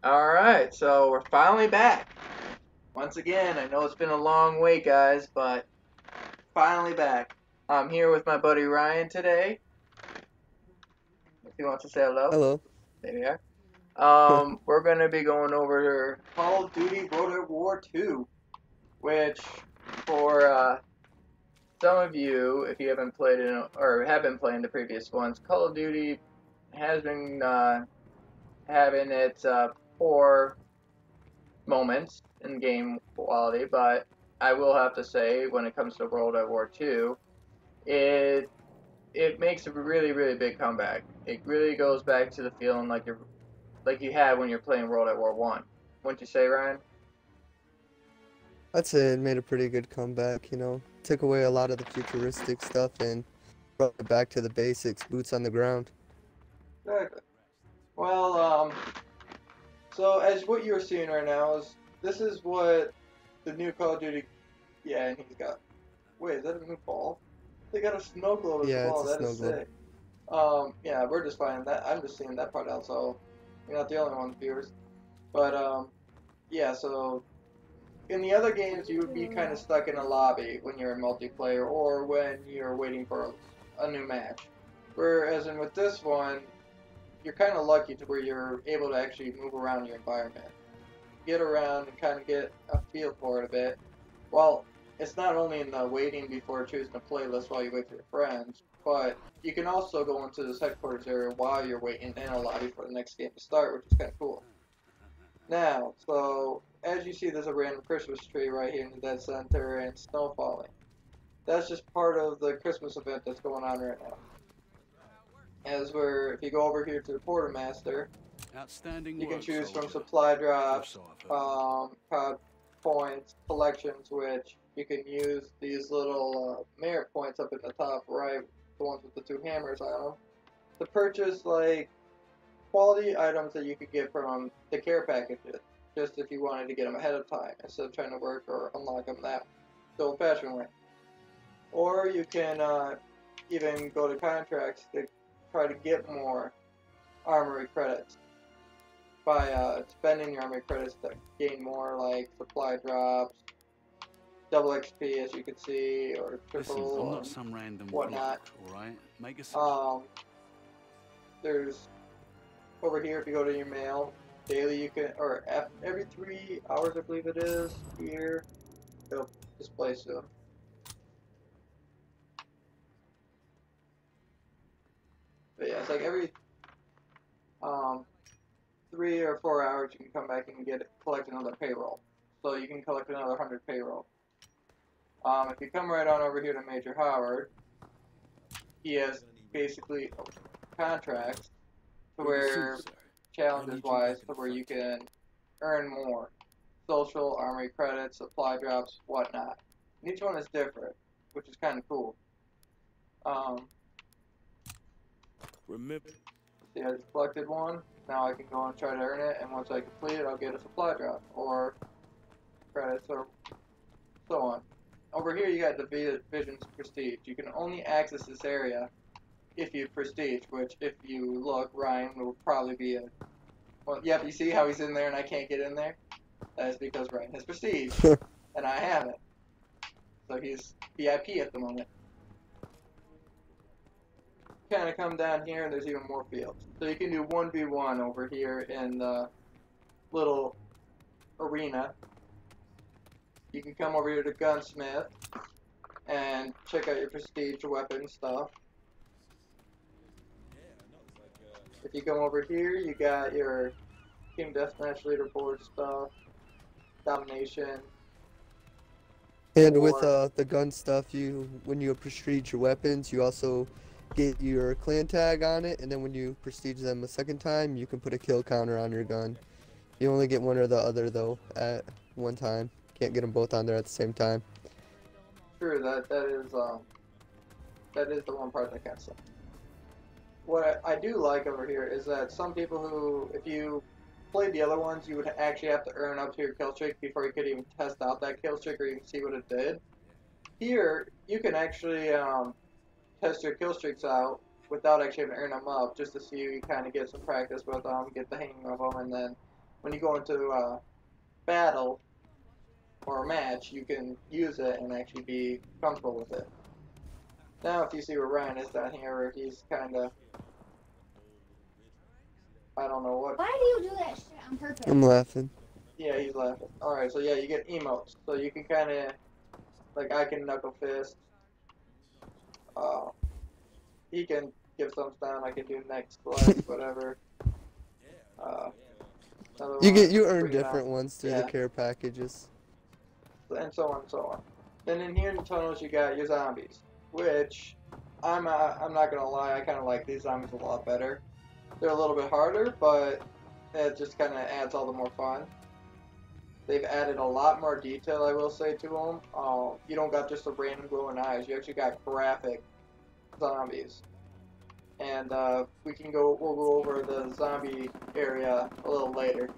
Alright, so we're finally back. Once again, I know it's been a long wait, guys, but finally back. I'm here with my buddy Ryan today. If he wants to say hello, Hello. there you are. We're going to be going over Call of Duty World War II, which for some of you, if you haven't played it or have been playing the previous ones, Call of Duty has been having its poor moments in game quality, but I will have to say, when it comes to World War II, it it makes a really big comeback. It really goes back to the feeling like you had when you're playing World at War One. Wouldn't you say, Ryan? I'd say it made a pretty good comeback, Took away a lot of the futuristic stuff and brought it back to the basics, boots on the ground. Exactly. Well, so as what you're seeing right now is this is what the new Call of Duty. Yeah, and he's got. Wait, is that a new ball? They got a snow globe as a Yeah, ball. it's a That is snow globe. sick. Yeah, we're just finding that. I'm just seeing that part out, so you're not the only one, viewers. But yeah. So in the other games, you would be kind of stuck in a lobby when you're in multiplayer, or when you're waiting for a new match. Whereas in with this one, you're kind of lucky to where you're able to actually move around your environment, get around and kind of get a feel for it a bit. Well, it's not only in the waiting before choosing a playlist while you wait for your friends, but you can also go into this headquarters area while you're waiting in a lobby for the next game to start, which is kind of cool. Now, so as you see, there's a random Christmas tree right here in the dead center and snow falling. That's just part of the Christmas event that's going on right now. If you go over here to the quartermaster, Outstanding you can work, choose from soldier. supply Or drops, so I've heard. card points, collections, which you can use these little merit points up in the top right, the ones with the two hammers on them, to purchase like quality items that you could get from the care packages, just if you wanted to get them ahead of time instead of trying to work or unlock them that the old-fashioned way. Or you can even go to contracts to try to get more armory credits by spending your armory credits to gain more like supply drops, double XP as you can see, or Listen, triple I'm or not some random whatnot. bloke, alright? Make a There's over here if you go to your mail daily you can or every 3 hours I believe it is here it'll display soon. But yeah, it's like every um 3 or 4 hours you can come back and collect another payroll. So you can collect another 100 payroll. If you come right on over here to Major Howard, he has basically contracts to ready soon, where sir. I challenges need you back wise in to the where you front. can earn more social, armory credits, supply drops, whatnot. And each one is different, which is kind of cool. Um, Remember, see, I just collected one. Now I can go and try to earn it, and once I complete it, I'll get a supply drop or credits or so on. Over here, you got Division's Prestige. You can only access this area if you prestige, which if you look, Ryan will probably be a. Well, yep, you see how he's in there and I can't get in there? That is because Ryan has prestige and I haven't. So he's VIP at the moment. Kind of come down here and there's even more fields. So you can do 1v1 over here in the little arena. You can come over here to Gunsmith and check out your prestige weapon stuff. If you come over here, you got your Team Deathmatch leaderboard stuff, domination, And with war. the gun stuff, when you prestige your weapons, you also get your clan tag on it, and then when you prestige them a second time, you can put a kill counter on your gun. You only get one or the other though at one time. Can't get them both on there at the same time. True, that is the one part that kind of sucks. What I do like over here is that some people who, if you played the other ones, you would actually have to earn up to your kill streak before you could even test out that kill streak or even see what it did. Here, you can actually test your kill streaks out without actually having to earn them up, just to see you kind of get some practice with them, get the hang of them, and then when you go into battle or a match, you can use it and actually be comfortable with it. Now, if you see where Ryan is down here, where he's kind of, I don't know what. Why do you do that shit on purpose? I'm laughing. Yeah, he's laughing. Alright, so yeah, you get emotes. So you can kind of, like, I can knuckle fist. He can give thumbs down, I can do next, like, whatever. You earn different ones through the care packages. And so on and so on. Then in here in the tunnels you got your zombies, which I'm not gonna lie, I kind of like these zombies a lot better. They're a little bit harder, but it just kind of adds all the more fun. They've added a lot more detail, I will say, to them. You don't got just a random glowing eyes. You actually got graphic zombies. And we'll go over the zombie area a little later,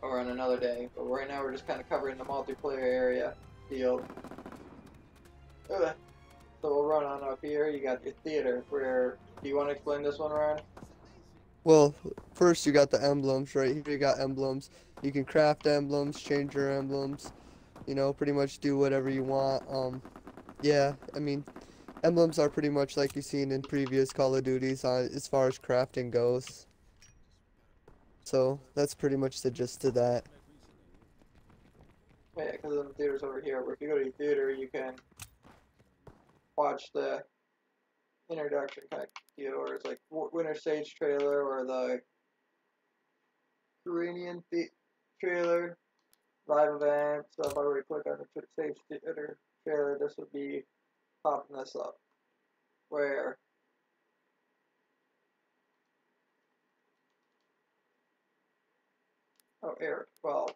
or on another day. But right now we're just kind of covering the multiplayer area field. Ugh. So we'll run on up here. You got your theater. Do you want to explain this one, Ryan? Well, first you got the emblems right here. You got emblems. You can craft emblems, change your emblems. You know, pretty much do whatever you want. Yeah, I mean, emblems are pretty much like you've seen in previous Call of Duties as far as crafting goes. So that's pretty much the gist of that. Yeah, because the theater's over here. Where if you go to your theater, you can watch the introduction kind of deal, or it's like Winter Stage trailer or the Iranian trailer, live event. So if I were to click on the Stage Theater trailer, this would be popping this up. Where Eric, well,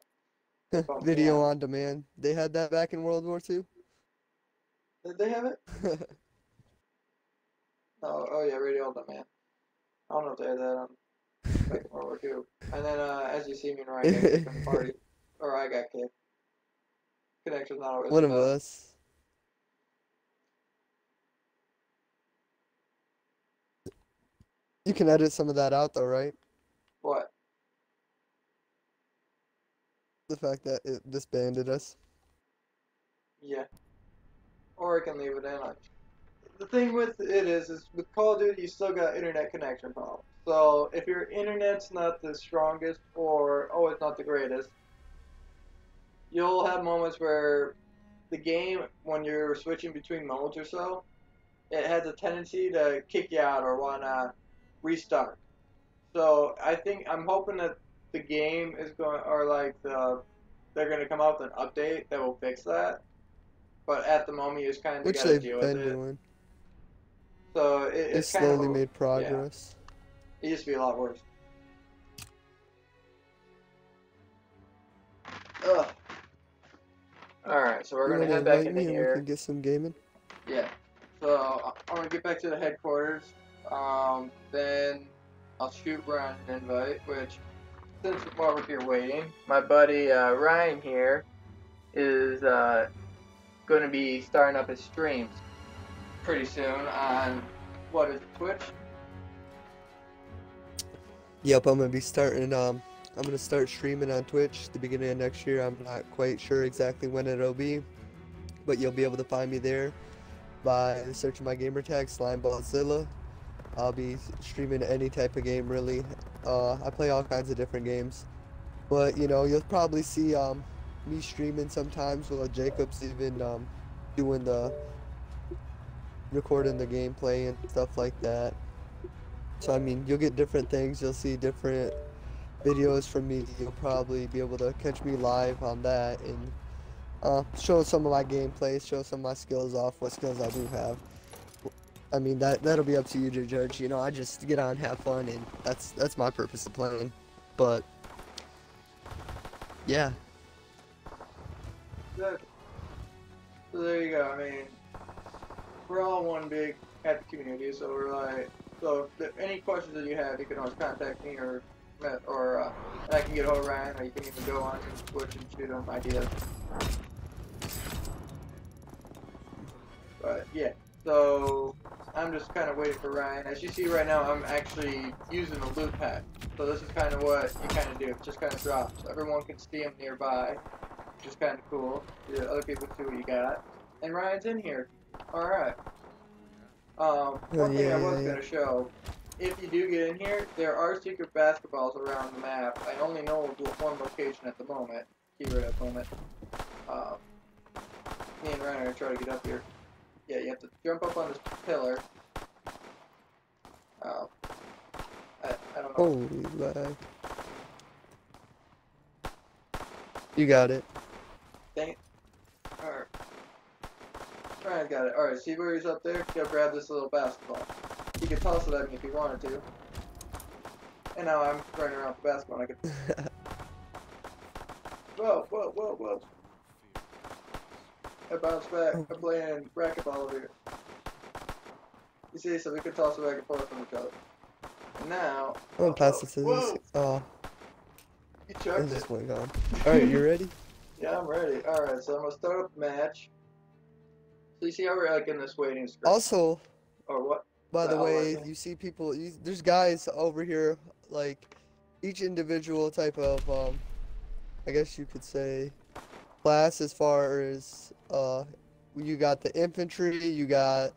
Video on demand. They had that back in World War II? Did they have it? Oh yeah, radio on demand. I don't know if they had that on back in World War II. And then as you see me and Ryan got kicked from the party, or I got kicked. Connection's not always One of us. You can edit some of that out though, right? What? The fact that it disbanded us. Yeah. Or I can leave it in. The thing with it is with Call of Duty, you still got internet connection problems. So if your internet's not the strongest or it's not the greatest, you'll have moments where the game, when you're switching between modes or so, it has a tendency to kick you out or wanna restart. So I'm hoping that the game is going, or like they're gonna come out with an update that will fix that. But at the moment, you just kind of gotta deal with it. Which they've been doing. So They it's kind of slowly made progress. Yeah. It used to be a lot worse. Ugh. Alright, so we're going to head back into here. We can get some gaming. Yeah. So I'm going to get back to the headquarters. Then I'll shoot Ryan an invite, which, since while we're here waiting, my buddy Ryan here is going to be starting up his streams pretty soon on, what is it, Twitch? Yep, I'm gonna be starting. I'm gonna start streaming on Twitch the beginning of next year. I'm not quite sure exactly when it'll be, but you'll be able to find me there by searching my gamer tag SlimeballZilla. I'll be streaming any type of game really. I play all kinds of different games, but you know, you'll probably see me streaming sometimes while Jacob's even doing the recording the gameplay and stuff like that. So I mean, you'll get different things. You'll see different videos from me. You'll probably be able to catch me live on that and show some of my gameplay, show some of my skills off, what skills I do have. I mean, that'll be up to you to judge. You know, I just get on, have fun, and that's my purpose of playing. But yeah. Good. So there you go. I mean, we're all one big happy community, so we're like, so if any questions that you have, you can always contact me or I can get hold of Ryan, or you can even go on Twitch and shoot them ideas. But yeah, so I'm just kind of waiting for Ryan. As you see right now, I'm actually using the loot pack. So this is kind of what you kind of do. It just kind of drops. Everyone can see him nearby, which is kind of cool. The other people see what you got. And Ryan's in here. Alright. One thing I was going to show, if you do get in here, there are secret basketballs around the map. I only know of one location at the moment. Keyword at the moment. Me and Ryan are going to try to get up here. Yeah, you have to jump up on this pillar. I don't know. Holy lag. You got it. Dang it. Alright. Ryan got it. Alright, see where he's up there? Go grab this little basketball. He could toss it at me if he wanted to. And now I'm running around with the basketball and I can... Whoa, whoa, whoa, whoa. I bounced back. I'm playing racquetball over here. You see, so we can toss it back and forth from each other. And now... I'm gonna pass this to this. Oh, You it chucked it. just went gone. Alright, you ready? Yeah, I'm ready. Alright, so I'm gonna start up the match. So you see how we're like in this waiting screen? Also, Or what? by the Oh, way, right. you see people, there's guys over here, like, each individual type of, I guess you could say, class as far as, you got the infantry, you got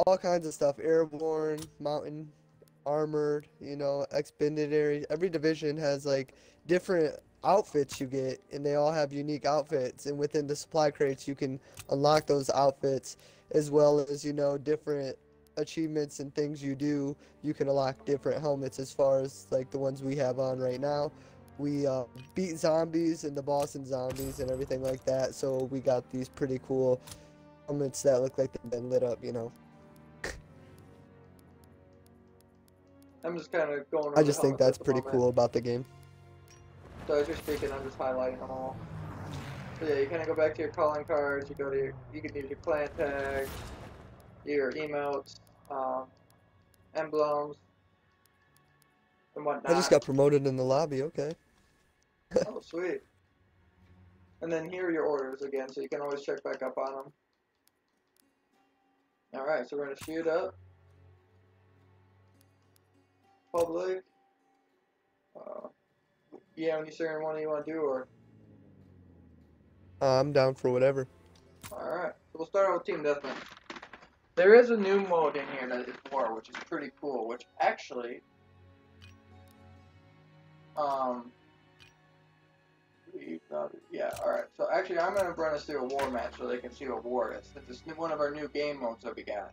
all kinds of stuff, airborne, mountain, armored, you know, expeditionary. Every division has, like, different outfits you get, and they all have unique outfits, and within the supply crates, you can unlock those outfits, as well as, you know, different achievements and things you do. You can unlock different helmets as far as like the ones we have on right now. We beat zombies and the boss and zombies and everything like that, so we got these pretty cool helmets that look like they've been lit up, you know. I'm just kind of going over I just the think helmets that's at the pretty moment. cool about the game. So as you're speaking, I'm just highlighting them all. So yeah, you kind of go back to your calling cards. You go to your, you can use your clan tags, your emotes, emblems, and whatnot. I just got promoted in the lobby, okay. Oh, sweet. And then here are your orders again, so you can always check back up on them. Alright, so we're going to shoot up. Public. Yeah, any certain one you want to do, or? I'm down for whatever. Alright, so we'll start out with Team Deathmatch. There is a new mode in here that is War, which is pretty cool, which actually, yeah, alright. So actually, I'm going to run us through a War match so they can see what War is. This is one of our new game modes that we got.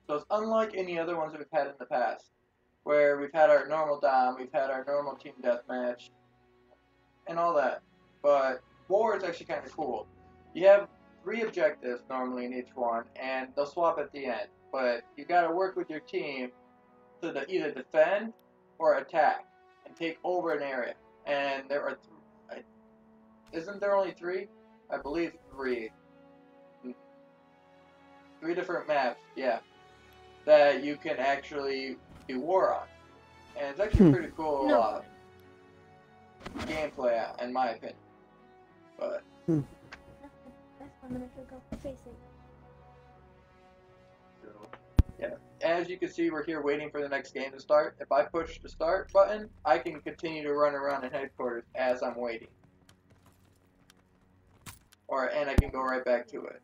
So it's unlike any other ones that we've had in the past, where we've had our normal Dom, we've had our normal Team Deathmatch, and all that. But War is actually kind of cool. You have 3 objectives normally in each one, and they'll swap at the end. But you got to work with your team to either defend or attack and take over an area. And there are, isn't there only 3? I believe 3. 3 different maps, yeah, that you can actually do war on. And it's actually pretty cool gameplay, in my opinion. But That's 1 minute ago. Facing. yeah, as you can see, we're here waiting for the next game to start. If I push the start button, I can continue to run around in headquarters as I'm waiting. And I can go right back to it.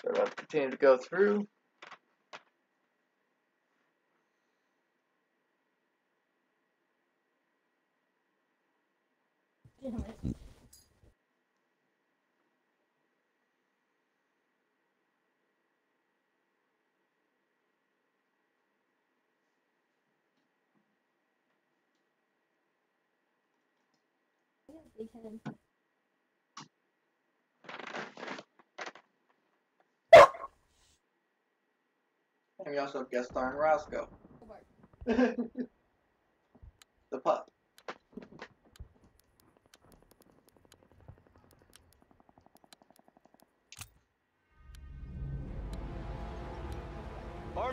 So let's continue to go through. And we also have guest starring Roscoe. The pup.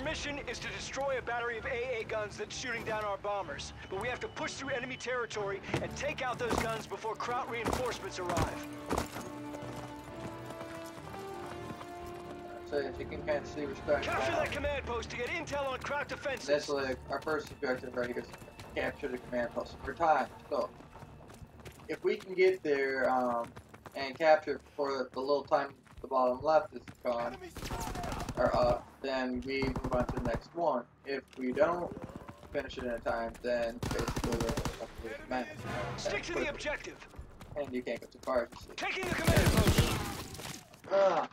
mission is to destroy a battery of AA guns that's shooting down our bombers. But we have to push through enemy territory and take out those guns before Kraut reinforcements arrive. So if you can kind of see, we're starting Capture now. that command post to get intel on Kraut defenses. That's like our first objective right here is capture the command post for time. So if we can get there and capture it before the little time the bottom left is gone or up, then we move on to the next one. If we don't finish it in time, then basically we're up to the command. Stick to the objective. And you can't go too far, you see. Taking the command post.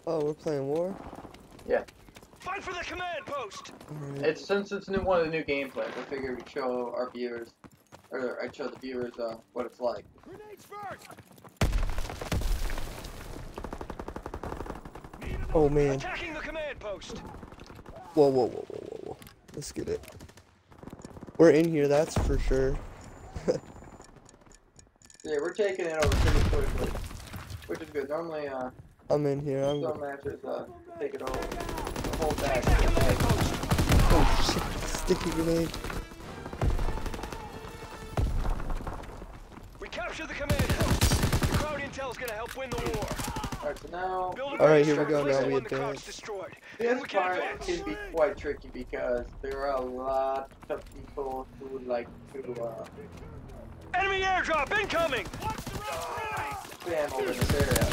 Oh, we're playing war? Yeah. Fight for the command post. Alright. Since it's one of the new gameplays, I figured we'd show our viewers, or I'd show the viewers what it's like. Grenades first. Oh man. Attacking the command post. Whoa, whoa, whoa, whoa, whoa, whoa. Let's get it. We're in here, that's for sure. Yeah, we're taking it over pretty quickly, which is good. Normally, I'm in here. some matches take it over the whole Take back. that command post. Oh shit, sticky grenade. We capture the command post. The Kraut intel is going to help win the war. Alright, so now Build a Alright, bridge here we to go, replace now the we one the Kraut's advance. destroyed. Then this we can part advance. can be quite tricky because there are a lot of people who would like to Enemy airdrop incoming. spam over this area.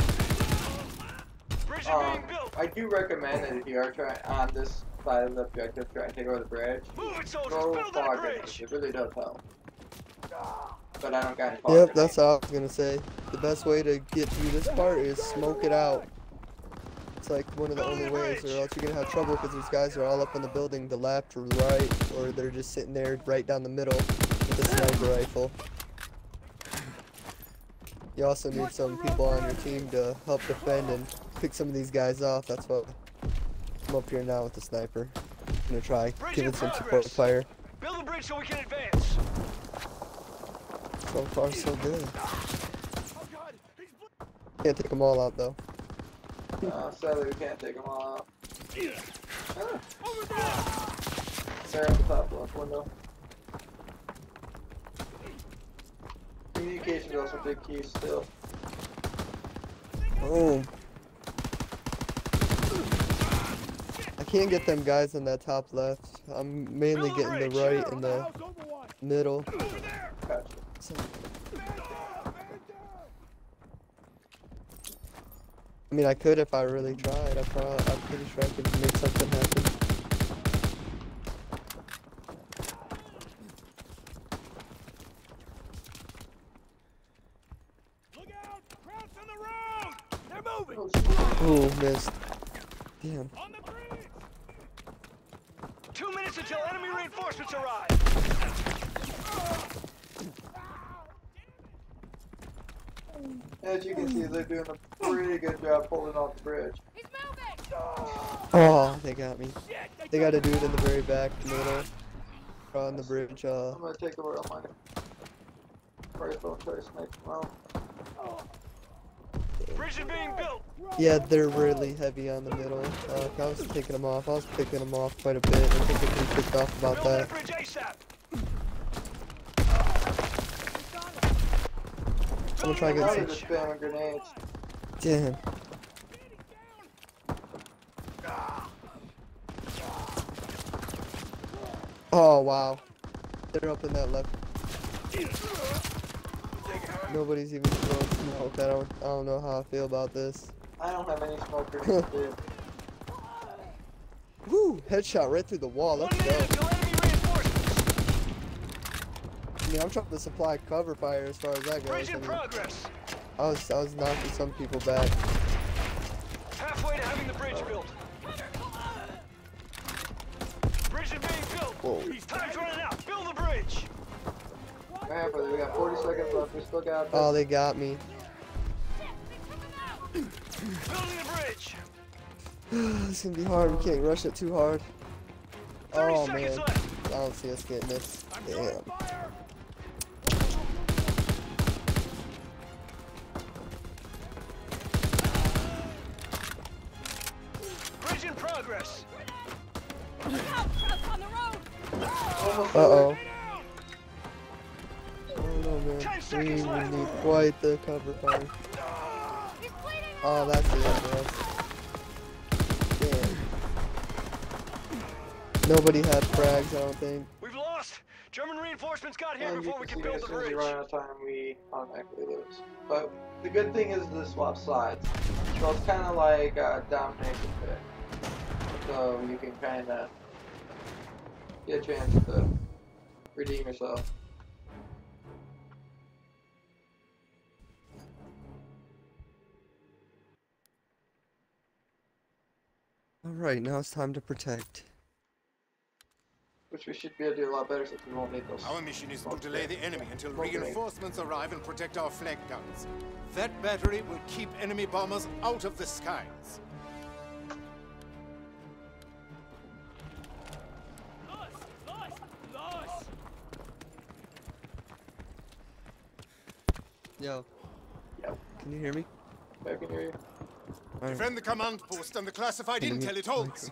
Bridge is being built. I do recommend that if you are trying on this side of the objective, try and take over the bridge. Move it, soldiers. Go Build that far bridge. damage. It really does help. But I don't got any Yep, far that's all I was gonna say. The best way to get through this part is smoke it out. It's like one of the only ways, or else you're gonna have trouble because these guys are all up in the building, the left or right, or they're just sitting there right down the middle with a sniper rifle. You also need some people on your team to help defend and pick some of these guys off. That's what I'm up here now with the sniper. I'm gonna try giving some support fire. Build a bridge so we can advance. So far, so good. Can't take them all out though. Sadly, we can't take them all out. They're at the top left window. Communication is also a big key still. Boom. I can't get them guys in that top left. I'm mainly getting the right and the middle. Gotcha. So, I mean, I could if I really tried. I'm pretty sure I could make something happen. Look out! Krauts on the road! They're moving! Oh, missed. Damn. On the bridge! 2 minutes until enemy reinforcements arrive! As you can see, they're doing a pretty good job holding off the bridge. He's moving! Oh, they got me. They got to do it in the very back middle. On the bridge. I'm gonna take over on my rifle and try to snipe them out. Bridge is being built! Yeah, they're really heavy on the middle. I was taking them off. I was picking them off quite a bit. I think they can picked off about Build that. that bridge ASAP! I'm gonna try and Now get they're some. just spamming grenades. Damn. Oh wow. They're up in that left. Nobody's even throwing smoke. I don't know how I feel about this. I don't have any smoke grenades, dude. Woo! Headshot right through the wall. 1 Let's minute go. until enemy reinforcements! I mean, I'm trying to supply cover fire as far as that goes. Bridge I in mean, progress! I was knocking some people back. Halfway to having the bridge built. Bridge is being built! Whoa. Time's running out! Build the bridge! Alright, brother, we got 40 seconds left. We still got this. Oh, they got me. Building the bridge! It's gonna be hard. We can't rush it too hard. 30 Oh seconds man, left! I don't see us getting this. Damn. Bridge in progress! Almost Uh-oh. there. Oh no, man. 10 We seconds left. need quite the cover fire. Oh, that's the end, bro. Damn. Nobody had frags, I don't think. We've lost. German reinforcements got here And you before we can could see build as the soon as bridge. you run out of time, we automatically lose. But the good thing is the swap sides. So it's kind of like a domination pick. So you can kind of get a chance to redeem yourself. Alright, now it's time to protect. Which we should be able to do a lot better since we won't need those. Our mission is to delay the enemy until Okay. reinforcements arrive and protect our flank guns. That battery will keep enemy bombers out of the skies. Yo. Yep. Can you hear me? I can hear you. Alright. Defend the command post and the classified Can you intel hear- it holds.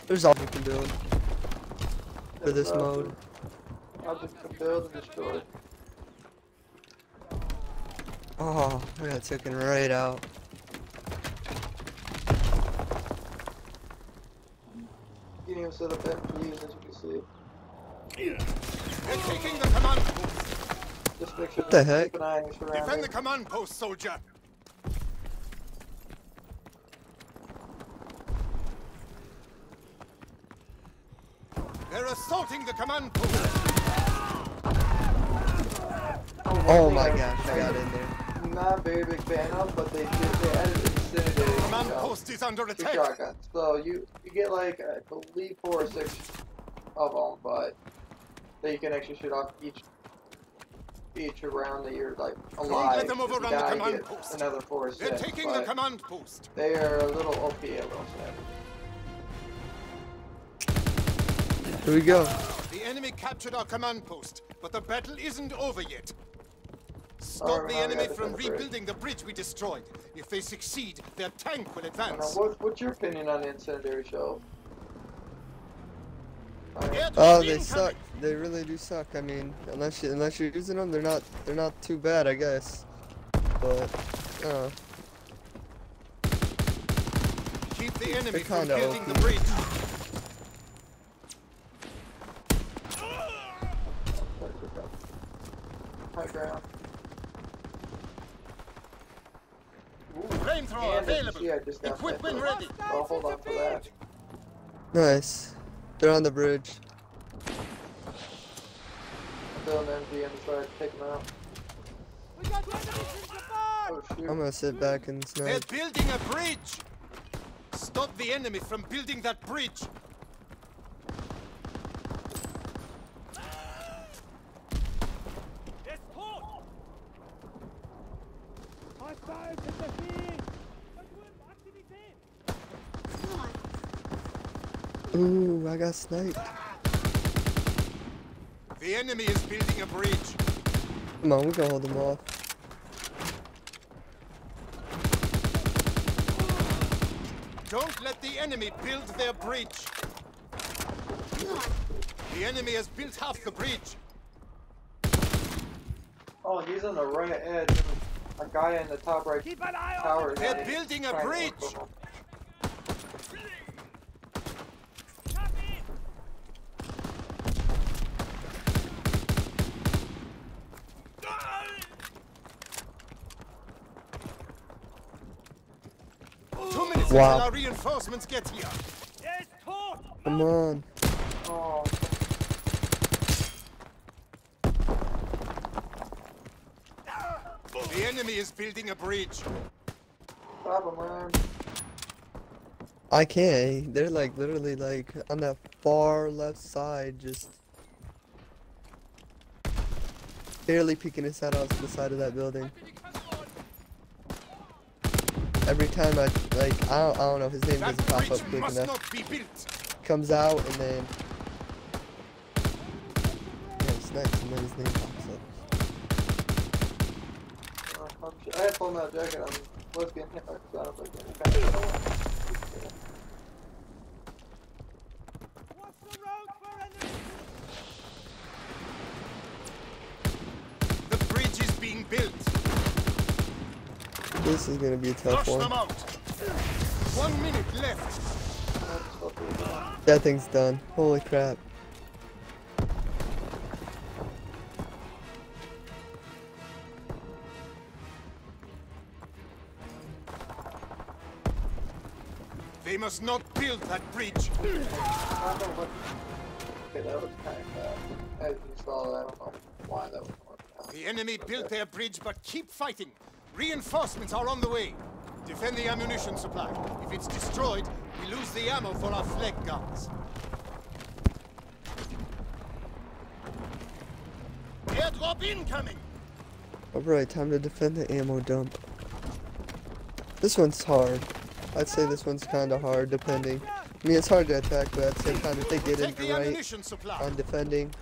There's all we can build for this That's mode. Objects can build and destroy. Oh, I got taken right out. You can even set up MPs as you can see. They're taking the command post. Just make sure What the to heck? keep an eye on your Defend the surroundings. command post, soldier. They're assaulting the command post. Oh my gosh, I got in there. Not a very big fan of, but they added incendiary Command post is under to attack. shotguns. So you get like I believe 4 or 6 of them, but that you can actually shoot off each round that you're like alive. let them If you overrun the die, command get post. Another 4 or 6. They're taking the but command post. they are a little OP, I will say. Here we go. The enemy captured our command post, but the battle isn't over yet. Stop Alright, the now we enemy gotta from defend the bridge. rebuilding the bridge we destroyed. If they succeed, their tank will Now, advance. what's your opinion on the incendiary shell? Air Oh, troops they incoming. suck. They really do suck. I mean, unless you're using them, they're not too bad, I guess. But Keep the enemy They're from kinda building OP. the bridge. High ground. Flamethrower And as you available. see, I just got Equipment sent ready. to- I'll hold on for that. nice. They're on the bridge. Still an MG on the side, take them out. Oh shoot. I'm gonna sit back and They're snipe. building a bridge. Stop the enemy from building that bridge. Ooh, I got sniped. The enemy is building a bridge. Come on, we can hold them off. Don't let the enemy build their bridge. The enemy has built half the bridge. Oh, he's on the right edge. A guy in the top right tower. is They're trying to building a look bridge. for him. Minutes Wow. until our reinforcements get here. Come on. Oh, The enemy is building a bridge. stop him, man. I can't. They're like literally like on that far left side, just barely peeking his head out to the side of that building. Every time I don't know, his name That doesn't pop bridge up quick must enough. not be built. Comes out and then it's nice and then his name pops up. I had full metal jacket on. was getting hit by the sound like any kind of The bridge is being built. This is gonna be a tough Flush them one. out. 1 minute left. That thing's done. Holy crap. They must not build that bridge. I don't know what. Okay, that was kind of as you saw. I don't know why that was going down. The enemy built their bridge, but keep fighting. Reinforcements are on the way. Defend the ammunition supply. If it's destroyed, we lose the ammo for our flag guns. Airdrop incoming! Alright, time to defend the ammo dump. This one's hard. I'd say this one's kind of hard, depending. I mean, it's hard to attack, but at the same time, if they get Take it the right ammunition supply. on defending.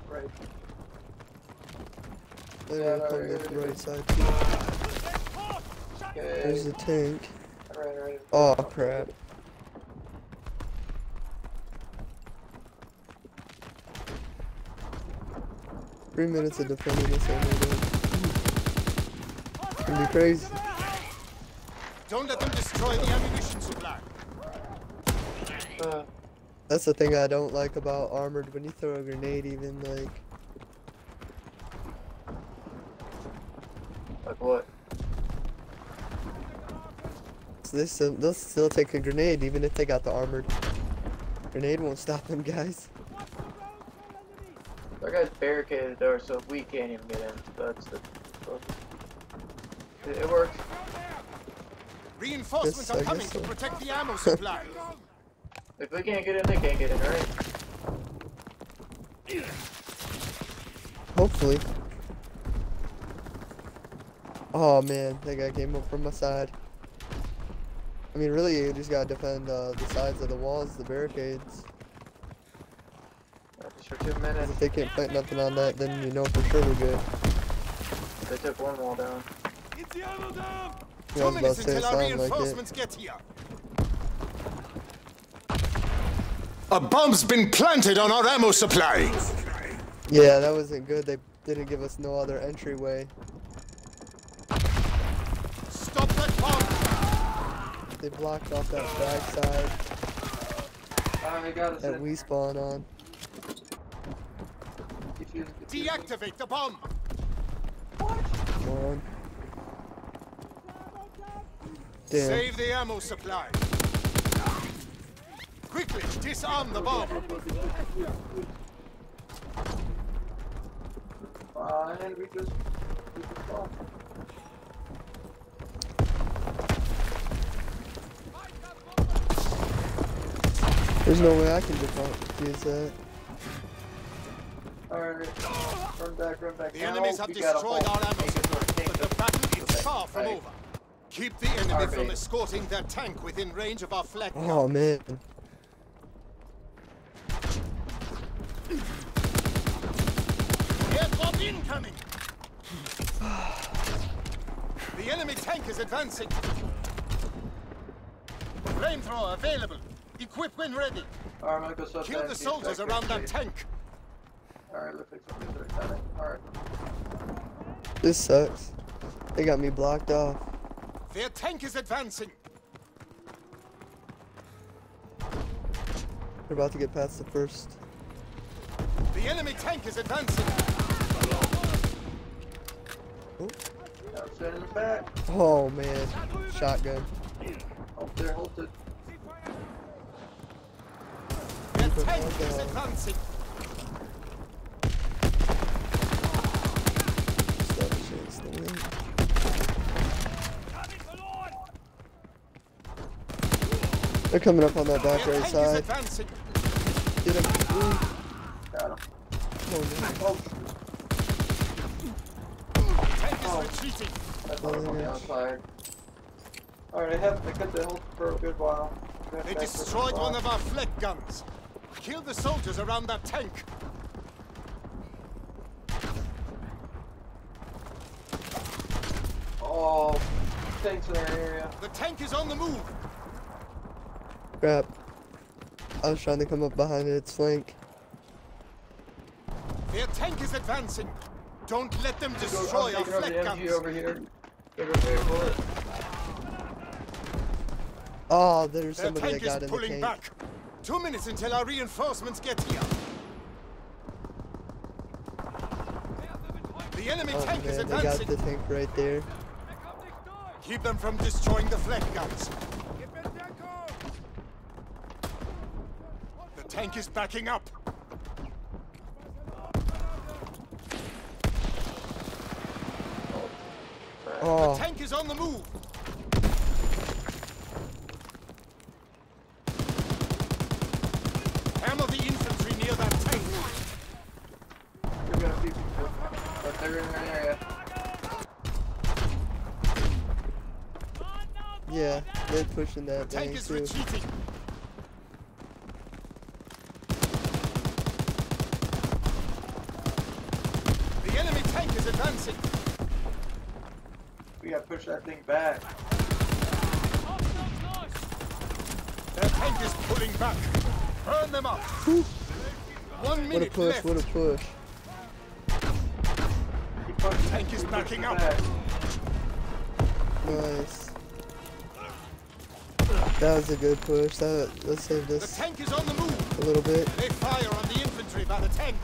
Right. They're gonna come to the right side too. Okay. There's the tank. Alright. Oh crap. Three minutes of defending this ammo dump. It's gonna be crazy. Don't let them destroy the ammunition supply. That's the thing I don't like about armored. When you throw a grenade, even like what? they'll still take a grenade even if they got the armored. Grenade won't stop them guys. Our guy's barricaded the door, so we can't even get in. That's the. It works. Reinforcements Yes, are I coming guess to so. protect the ammo supply. If we can't get in, they can't get in, right? Hopefully. Oh man, that guy came up from my side. I mean, really, you just gotta defend the sides of the walls, the barricades. Just for 2 minutes. If they can't plant nothing on that, then you know for sure we're good. They took one wall down. Yeah, I 2 was about minutes to say it until our sounded like it. reinforcements get here. A bomb's been planted on our ammo supply. Yeah, that wasn't good. They didn't give us no other entryway. Stop that bomb. They blocked off that back side I got us that in. we spawn on. Deactivate the bomb. Come on. Damn. Save the ammo supply. Quickly, disarm the bomb. Fine, we just lost. There's no way I can defuse that. Alright, run back. The enemies have destroyed our ammo supply, but the battle is far from over. Keep the enemy from escorting their tank within range of our flag gun. Oh man. Airdrop incoming! The enemy tank is advancing. Flamethrower available. Equip when ready. Alright, I'm gonna go sub Kill the soldiers around that tank. Alright, looks like somebody's already coming. Alright. This sucks. They got me blocked off. Their tank is advancing. They're about to get past the first. The enemy tank is advancing. Now sending it back. Oh man. Shotgun. Oh, they're halted. Their tank is advancing. Establishing the win. They're coming up on that back Their right tank is side. advancing. Get him. Ooh. Got him. Oh no. Tank is retreating. That's on the outside. Alright, they kept the hold for a good while. They destroyed one of our flag guns. Kill the soldiers around that tank. Oh, tanks in our area. The tank is on the move. Crap. I was trying to come up behind its flank. Their tank is advancing. Don't let them I'm destroy our taking over flak the guns. MG over here. Take over there, bullet. Oh, there's Their somebody that tank is got in the pulling tank. back. 2 minutes until our reinforcements get here. The enemy Oh tank is man, they got advancing. the tank right there. Keep them from destroying the flak guns. The tank is backing up. The Oh, tank is on the move. Hammer the infantry near that tank. We've got a few people, but they're in our area. yeah, they're pushing The that tank thing is too. retreating. The enemy tank is advancing. We gotta push that thing back. Their tank is pulling back. Burn them up. 1 What a minute push, left. what a push. Keep pushing. Tank is Keep backing pushing up. back. Nice. That was a good push. That saved The us tank is on the move. a little bit. They fire on the infantry by the tank.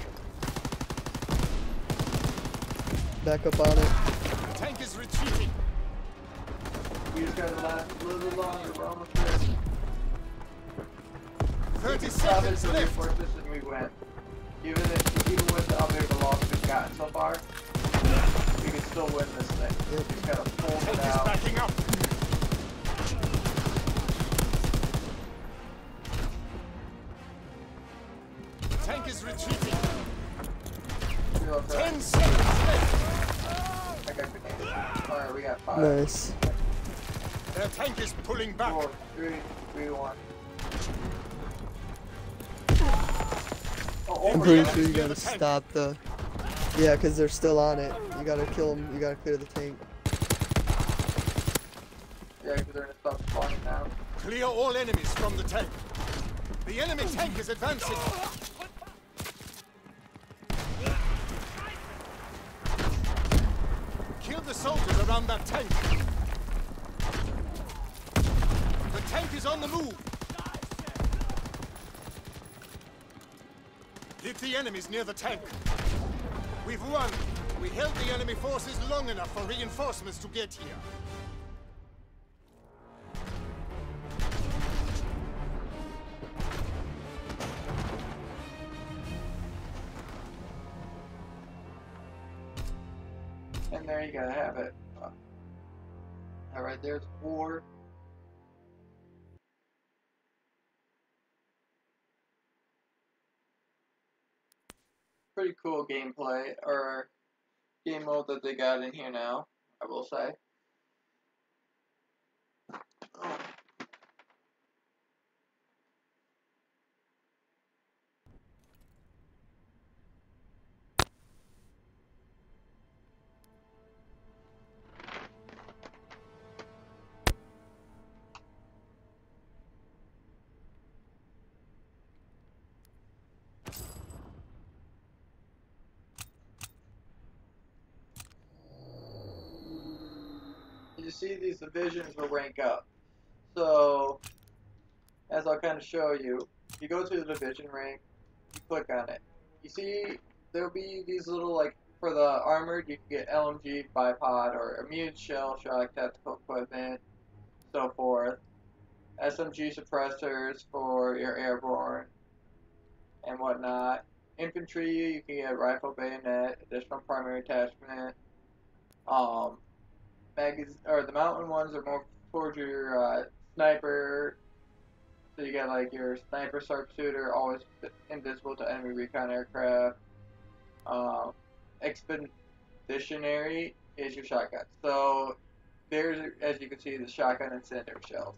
Back up on it. The tank is retreating. We just gotta last a little bit longer. We're almost there. 30 Stop it seconds to left. reinforce this and we win. Even with how big the loss we've gotten so far, we can still win this thing. We just gotta pull Tank it is out. backing up. The tank is retreating. 10 seconds left. I got grenades. Alright, we got 5. Nice. Their tank is pulling back. 4, 3, 2, 1. Oh, I'm over pretty here. sure you near gotta the tank. stop the... Yeah, because they're still on it. You gotta kill them. You gotta clear the tank. Yeah, because they're gonna stop spawning now. Clear all enemies from the tank. The enemy tank is advancing. Kill the soldiers around that tank. The tank is on the move. Hit the enemies near the tank. We've won. We held the enemy forces long enough for reinforcements to get here. And there you gotta have it. Alright, there's 4. Pretty cool gameplay, or game mode that they got in here now, I will say. Oh. You see these divisions will rank up. So, as I'll kind of show you, you go to the division rank, you click on it. You see, there'll be these little, like, for the armored, you can get LMG, bipod, or immune shell, shock, tactical equipment, so forth. SMG suppressors for your airborne and whatnot. Infantry, you can get rifle, bayonet, additional primary attachment. The mountain ones are more towards your sniper. So you got like your sniper sharpshooter, always invisible to enemy recon aircraft. Expeditionary is your shotgun. So there's, as you can see, the shotgun and incendiary shells.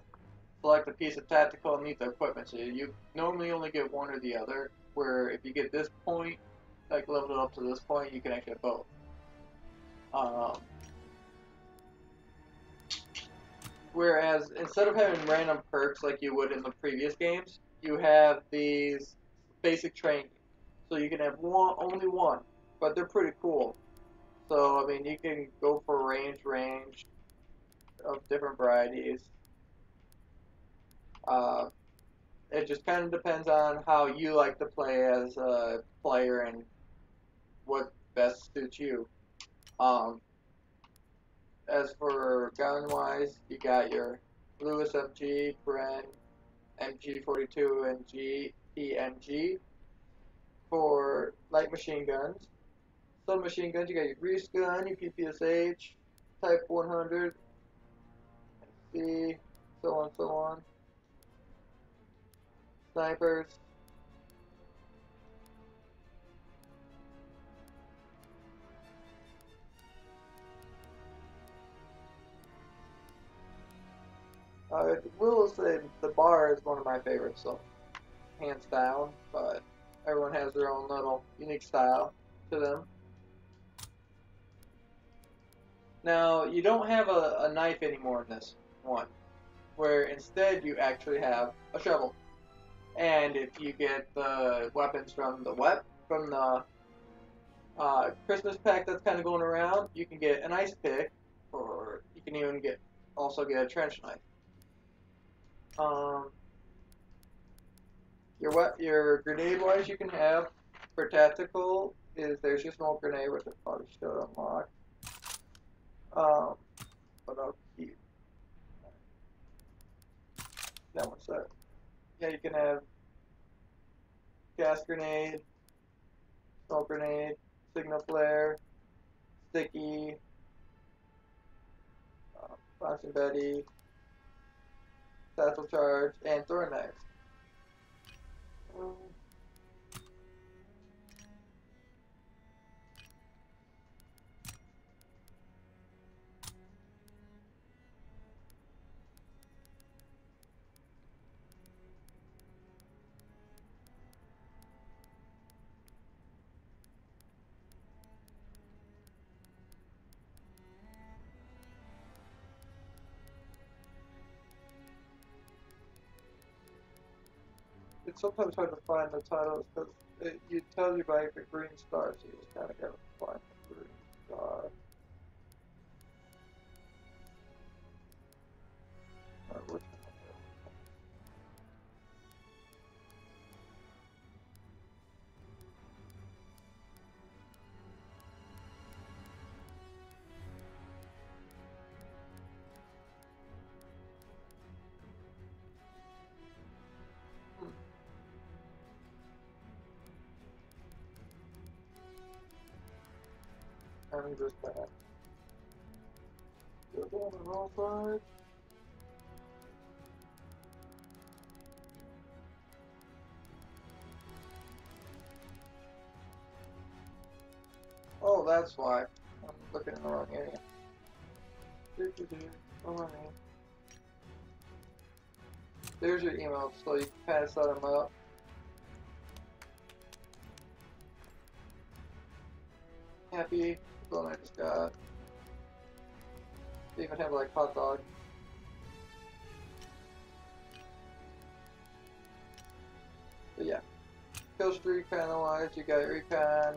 Select a piece of tactical and need the equipment. So you normally only get one or the other. Where if you get this point, like leveled it up to this point, you can actually have both. Whereas instead of having random perks like you would in the previous games, you have these basic training. So you can have only one, but they're pretty cool. So I mean, you can go for range of different varieties. Uh, it just kind of depends on how you like to play as a player and what best suits you. Um, as for gun wise, you got your Lewis MG, Bren, MG42, and PMG. For light machine guns, submachine guns, you got your Grease gun, your PPSH, Type 100, C, so on, so on. Snipers. I will say the bar is one of my favorites, so hands down, but everyone has their own little unique style to them. Now, you don't have a knife anymore in this one, where instead you actually have a shovel. And if you get the weapons from the Christmas pack that's kind of going around, you can get an ice pick, or you can even also get a trench knife. Your grenade wise you can have for tactical is there's your smoke grenade, which I probably should unlock. But I'll keep that one set. Yeah, you can have gas grenade, smoke grenade, signal flare, sticky, bouncing Betty, satchel charge, and throwing knives. It's sometimes hard to find the titles because it tells you by the green star, so you just kind of gotta find the green star. Which I'm just back. Go down the wrong side. Oh, that's why. I'm looking in the wrong area. Alright. There's your email, so you can kind of set them up. Happy, the one I just got. They even have like hot dog. But yeah. Kill streak kind of wise, you got recon.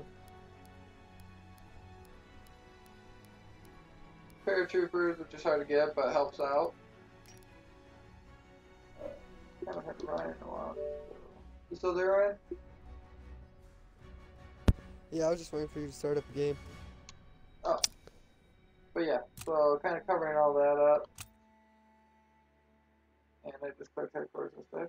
Paratroopers, which is hard to get, but helps out. I haven't had Ryan in a while. You still there, Ryan? Yeah, I was just waiting for you to start up a game. Oh. But yeah, so kind of covering all that up. And I just clicked headquarters instead.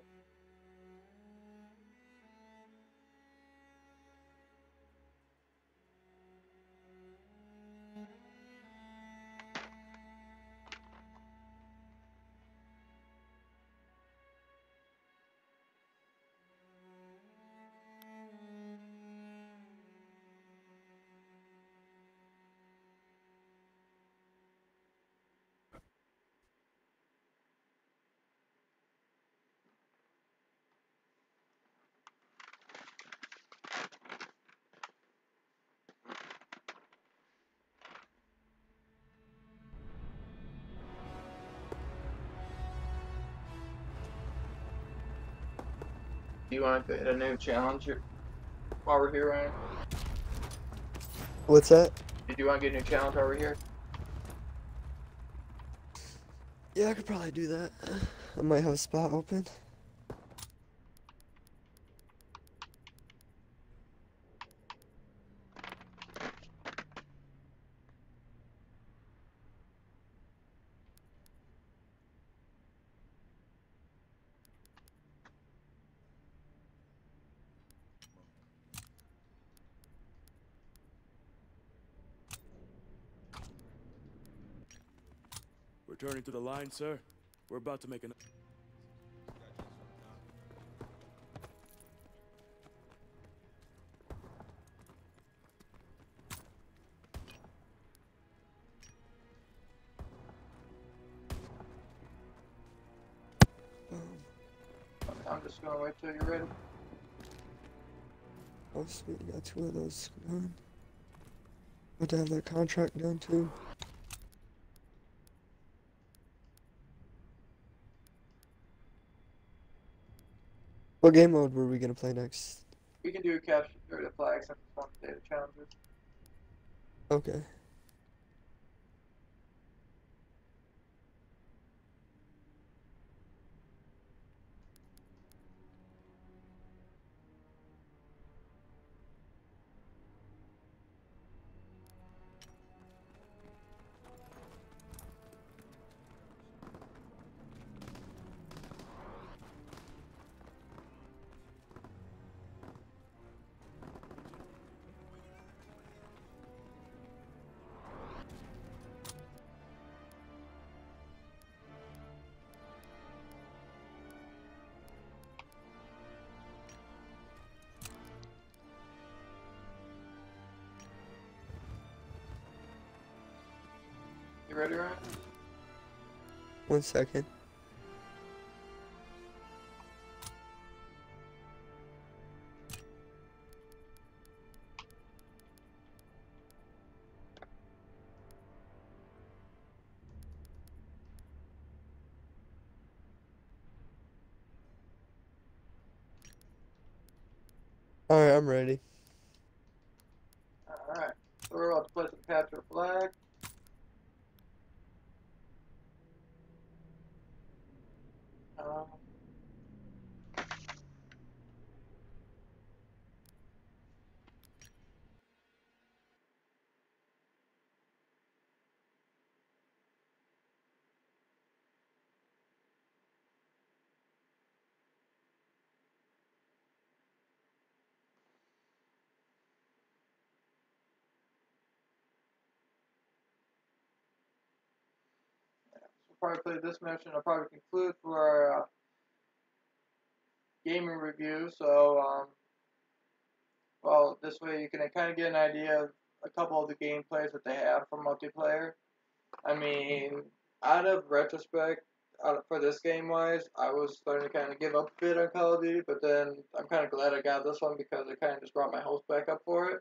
Do you want to get a new challenge while we're here, Ryan? What's that? Did you want to get a new challenge while we're here? Yeah, I could probably do that. I might have a spot open. Returning to the line, sir. We're about to make an... I'm just gonna wait till you're ready. Oh, sweet, I got 2 of those done. But to have that contract done too. What game mode were we gonna play next? We can do capture the flags and fun data challenges. Okay. You ready, Ryan? 1 second. Alright, I'm ready. Alright. So we're about to play some capture flag. Um, we'll probably play this mission. I'll probably conclude for our gaming review. So, well, this way you can kind of get an idea of a couple of the gameplays that they have for multiplayer. I mean, out of retrospect, for this game wise, I was starting to kind of give up a bit on Call of Duty, but then I'm kind of glad I got this one because it kind of just brought my hopes back up for it.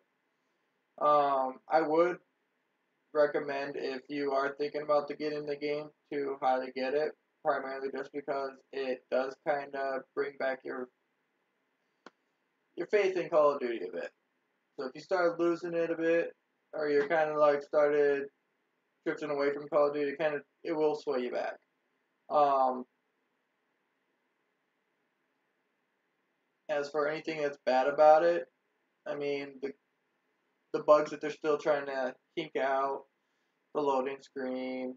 I would recommend, if you are thinking about to get in the game, to highly get it, primarily just because it does kind of bring back your faith in Call of Duty a bit. So if you start losing it a bit, or you're kind of like started drifting away from Call of Duty, it will sway you back. As for anything that's bad about it, I mean, the bugs that they're still trying to kink out, the loading screen,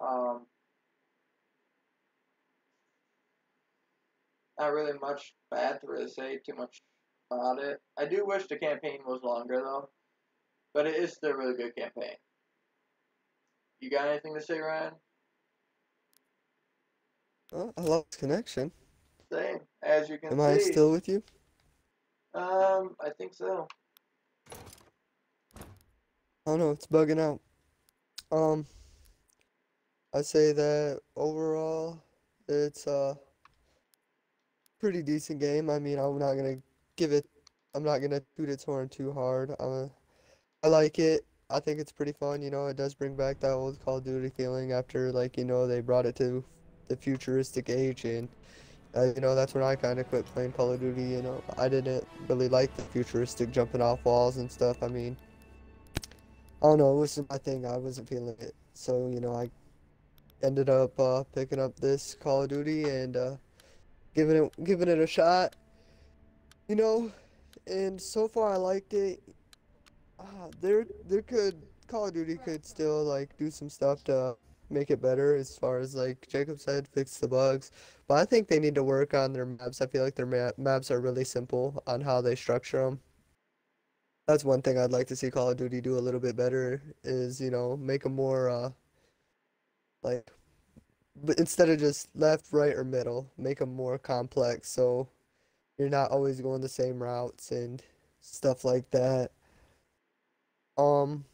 not really much bad to really say too much about it. I do wish the campaign was longer though, but it is still a really good campaign. You got anything to say, Ryan? Oh, I lost connection. Same, as you can Am see. I still with you? I think so. Oh no, it's bugging out. I'd say that overall, it's a pretty decent game. I mean, I'm not gonna toot its horn too hard. I like it. I think it's pretty fun. You know, it does bring back that old Call of Duty feeling after, like, you know, they brought it to the futuristic age, and You know, that's when I kind of quit playing Call of Duty. You know, I didn't really like the futuristic jumping off walls and stuff. I mean, I don't know, it wasn't my thing. I wasn't feeling it. So, you know, I ended up picking up this Call of Duty and giving it a shot. You know, and so far I liked it. There could Call of Duty could still like do some stuff to make it better as far as like Jacob said, fix the bugs. But I think they need to work on their maps. I feel like their maps are really simple on how they structure them. That's one thing I'd like to see Call of Duty do a little bit better is, you know, make them more like but instead of just left, right, or middle, make them more complex so you're not always going the same routes and stuff like that. Um,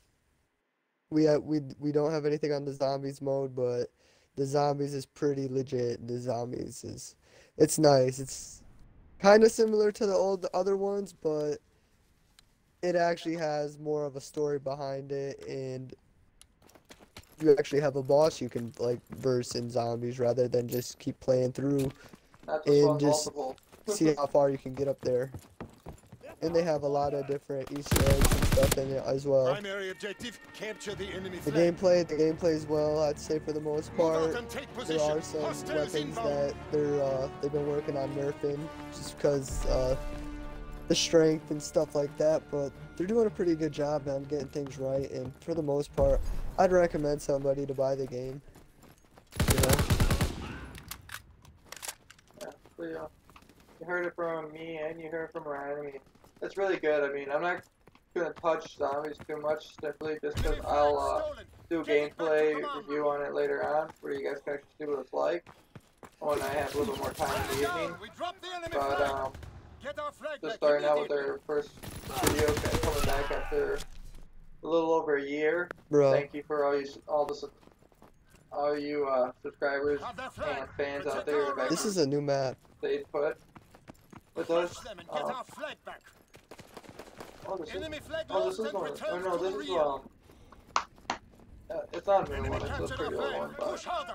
we don't have anything on the zombies mode, but the zombies is pretty legit. The zombies is it's nice. It's kind of similar to the other ones, but it actually has more of a story behind it, and you actually have a boss you can like verse in zombies rather than just keep playing through Not just and one just multiple. see how far you can get up there. And they have a lot of different Easter eggs and stuff in it as well. Primary objective, capture the enemy The flag. gameplay is well, I'd say for the most Move out part. and take There position. are some Hostiles weapons inbound. that they've been working on nerfing just because the strength and stuff like that, but they're doing a pretty good job on getting things right, and for the most part, I'd recommend somebody to buy the game. You know? Yeah, so, you heard it from me and you heard it from Ryan. I mean, it's really good. I mean, I'm not gonna touch zombies too much simply just because I'll do a gameplay review on it later on where you guys can actually see what it's like when I have a little more time in the evening. We drop the enemy But flag. Get our flag just back starting out with immediately. our first video coming back after a little over a year. Bro. Thank you for all you subscribers Have that flag. and fans out Protect there our that This is a new map. stayed put with Crush us. them and get our flag back. Oh, this is, Enemy flag oh, lost this is and one. return Oh no, to this the is rear. it's on new Enemy one. It's a captured our pretty old one, flag. but Push harder.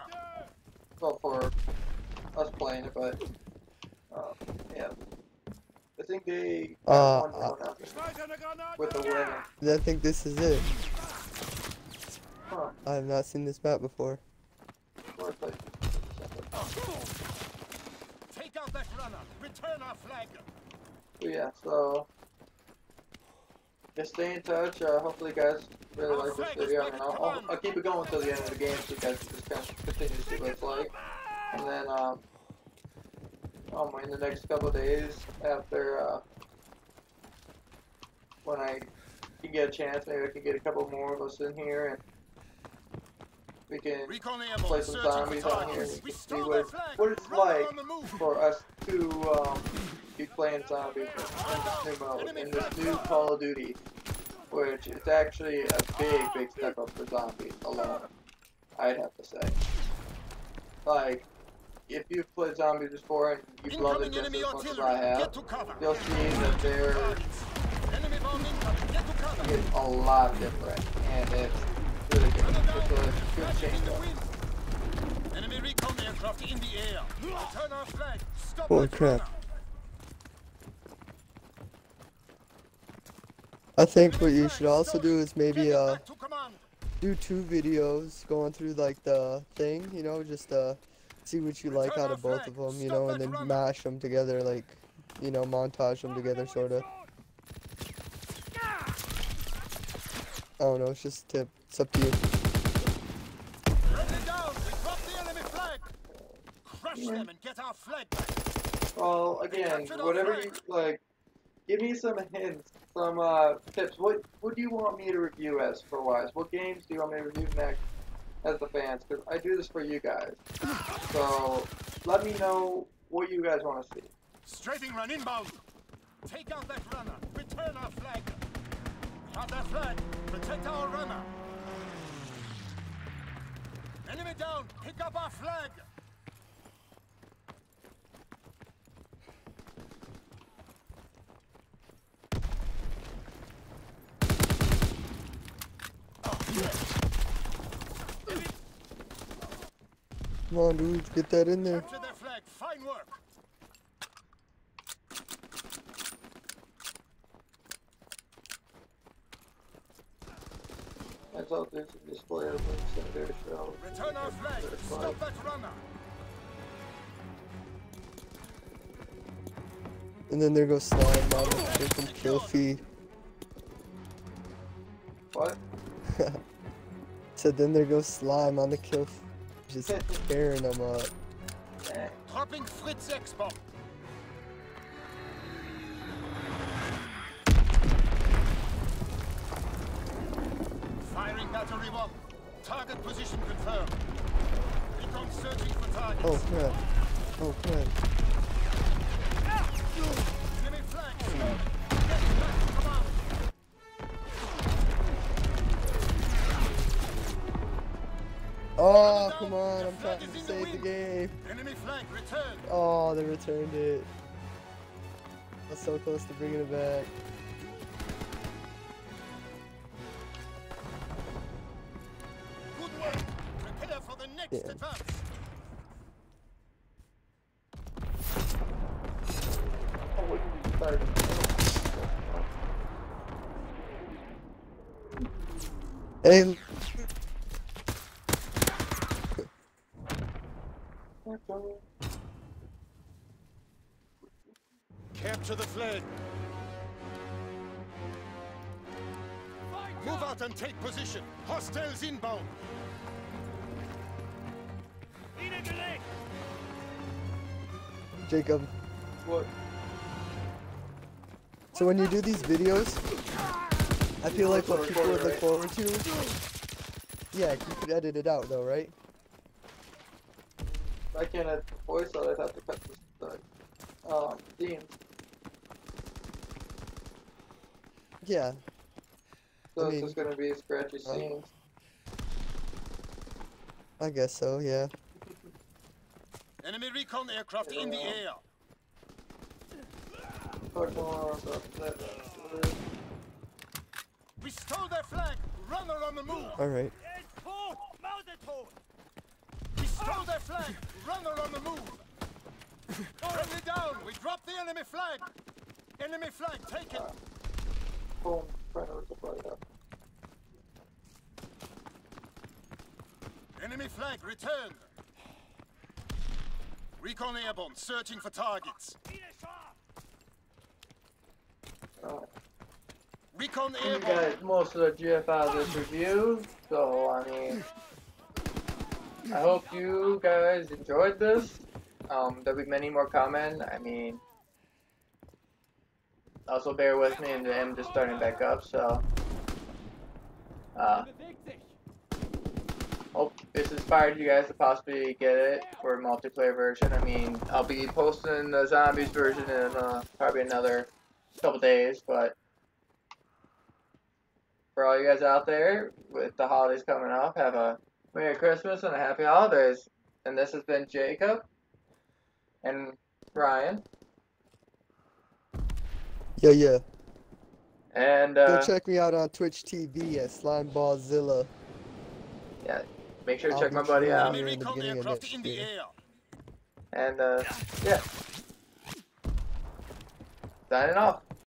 well for us playing it. But yeah, I think they got one going out there with the winner. I think this is it. Huh? I have not seen this map before. Where's the- Take out that runner. Return our flag. Yeah, so just stay in touch. Hopefully, you guys really like this video. I mean, I'll keep it going until the end of the game so you guys can just kind of continue to see what it's like. And then, in the next couple of days after when I can get a chance, maybe I can get a couple more of us in here and we can Recon play airborne. some Searching zombies for on here targets. and We see stole their flag. what it's Runner like on the move. for us to be playing zombies in this new mode, in this new Call of Duty, which is actually a big step up for zombies alone, I'd have to say. Like, if you've played zombies before and you've loved it Incoming just enemy as much as I artillery. have, Get to cover. you'll see that they're Enemy bomb incoming. Get to cover. it's a lot different, and it's really good. It's a good Back change in the up. wind. Enemy recon aircraft in the air. Return our flag. Stop Holy that crap. runner. I think what you should also do is maybe Get it back to command. do 2 videos going through like the thing, you know, just see what you like out of both of them, you know, and then mash them together, like, you know, montage them together, sort of. I don't know, it's just a tip. It's up to you. Friendly down. We drop the enemy flag. Crush them and get our flag back. Well, again, whatever you like, give me some hints, some tips. What do you want me to review as for wise? What games do you want me to review next as the fans? Because I do this for you guys. So let me know what you guys want to see. Strafing run inbound. Take out that runner. Return our flag. Have that flag. Protect our runner. Enemy down. Pick up our flag. Come on, dude, get that in there. Capture their flag. Fine work. As well as a display of links in their show. Return our flag. Stop that runner. And then there goes slime on the freaking kill feed. What? So then there goes slime on the kill feed. Just tearing them up. Dropping Fritz X-bomb. Firing battery 1. Target position confirmed. Recon searching for targets. Oh crap. Oh crap. Enemy flag. Get back to command. Oh, come on. I'm trying to save the game. Enemy flag returned. Oh, they returned it. I was so close to bringing it back. Good work. Prepare for the next advance. Hey, Capture the flag. Move out and take position. Hostiles inbound. Jacob. What? So when you do these videos, I feel like what people would look forward to. Yeah, you could edit it out though, right? I can't edit the voice, so I'd have to cut the scenes. Yeah. So I it's mean, just gonna be scratchy scenes. I guess so, yeah. Enemy recon aircraft in the air. Talk more about that. We stole their flag. Runner on the move. Alright. We stole their flag. Runner on the move. Friendly down. We dropped the enemy flag. Enemy flag taken. Boom. Trying to reply that. Enemy flag returned. Recon airborne searching for targets. Recon You airborne. guys, most of the GF out of this review, so I mean, I hope you guys enjoyed this. There'll be many more coming. I mean, also bear with me, and I'm just starting back up, so hope this inspired you guys to possibly get it for a multiplayer version. I mean, I'll be posting the zombies version in probably another couple days, but for all you guys out there with the holidays coming up, have a Merry Christmas and a Happy Holidays. And this has been Jacob and Ryan. Yeah. And Go check me out on Twitch TV at SlimeballZilla. yeah, make sure to I'll check be my buddy streaming out. here Enemy in the recon beginning of aircraft next in the year. air. And yeah, signing off.